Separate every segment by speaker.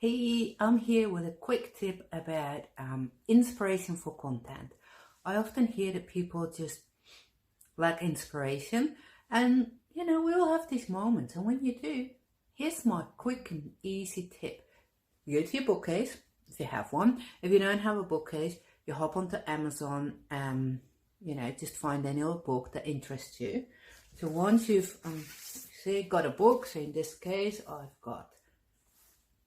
Speaker 1: Hey, I'm here with a quick tip about inspiration for content. I often hear that people just lack inspiration, and we all have these moments. And when you do, here's my quick and easy tip. You go to your bookcase if you have one. If you don't have a bookcase, you hop onto Amazon and just find any old book that interests you. So once you've got a book, so in this case I've got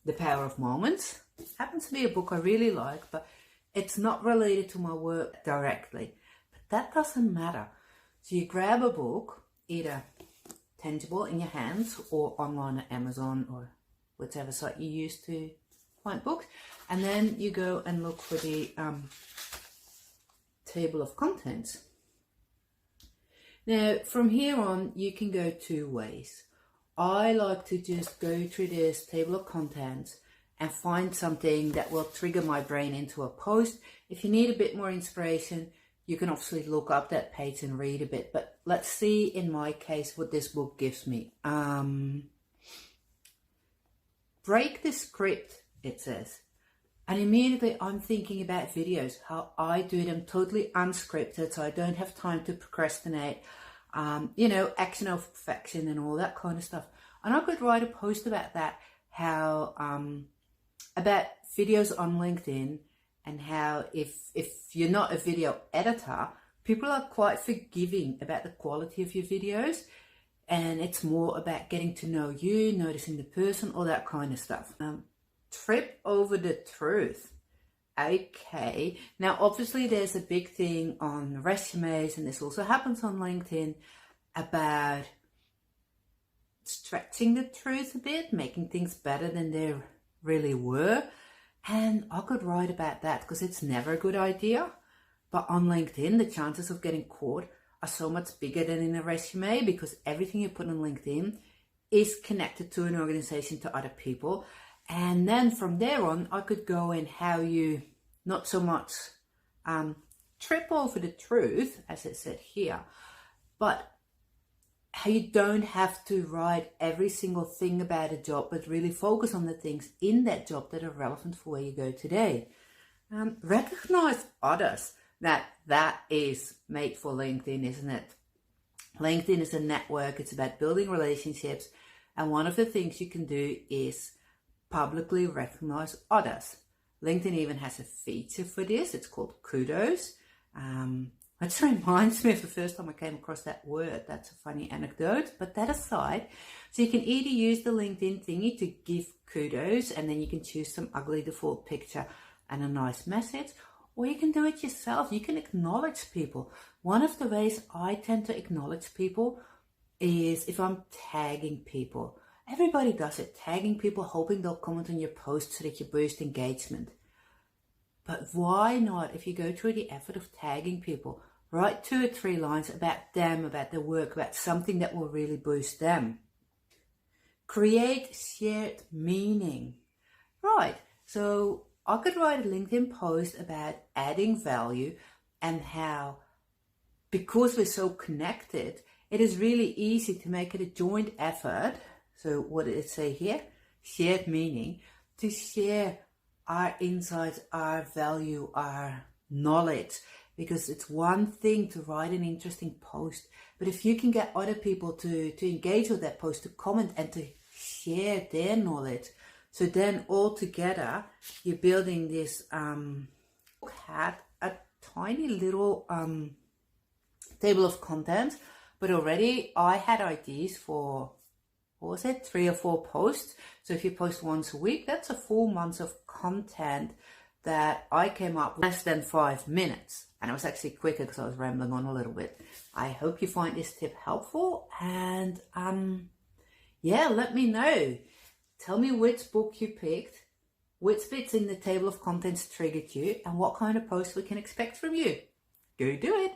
Speaker 1: The Power of Moments. Happens to be a book I really like, but it's not related to my work directly. But that doesn't matter. So you grab a book, either tangible in your hands or online at Amazon or whichever site you use to find books, and then you go and look for the table of contents. Now from here on you can go two ways. I like to just go through this table of contents and find something that will trigger my brain into a post. If you need a bit more inspiration, you can obviously look up that page and read a bit, but let's see in my case what this book gives me. Break the script, it says. And immediately I'm thinking about videos, how I do them totally unscripted, so I don't have time to procrastinate, action over perfection and all that kind of stuff. And I could write a post about that, how, about videos on LinkedIn, and how if you're not a video editor, people are quite forgiving about the quality of your videos. And it's more about getting to know you, noticing the person, all that kind of stuff. Trip over the truth. Okay, now obviously there's a big thing on resumes, and this also happens on LinkedIn, about stretching the truth a bit, making things better than they really were. And I could write about that because it's never a good idea. But on LinkedIn, the chances of getting caught are so much bigger than in a resume, because everything you put on LinkedIn is connected to an organization, to other people. And then from there on, I could go in how you not so much trip over the truth, as it said here, but how you don't have to write every single thing about a job, but really focus on the things in that job that are relevant for where you go today. Recognize others. That is made for LinkedIn, isn't it? LinkedIn is a network. It's about building relationships. And one of the things you can do is publicly recognize others. LinkedIn even has a feature for this. It's called kudos. Which reminds me of the first time I came across that word. That's a funny anecdote, but that aside, so you can either use the LinkedIn thingy to give kudos, and then you can choose some ugly default picture and a nice message, or you can do it yourself. You can acknowledge people. One of the ways I tend to acknowledge people is if I'm tagging people. Everybody does it, tagging people, hoping they'll comment on your post so that you boost engagement. But why not, if you go through the effort of tagging people, write 2 or 3 lines about them, about their work, about something that will really boost them. Create shared meaning. Right, so I could write a LinkedIn post about adding value and how, because we're so connected, it is really easy to make it a joint effort. So what did it say here? Shared meaning, to share our insights, our value, our knowledge. Because it's one thing to write an interesting post, but if you can get other people to engage with that post, to comment and to share their knowledge, so then all together you're building this had a tiny little table of contents, but already I had ideas for, what was it, 3 or 4 posts. So if you post once a week, that's a full month of content that I came up with less than 5 minutes. And it was actually quicker because I was rambling on a little bit. I hope you find this tip helpful, and yeah, let me know. Tell me which book you picked, which bits in the table of contents triggered you, and what kind of post we can expect from you. Go do it.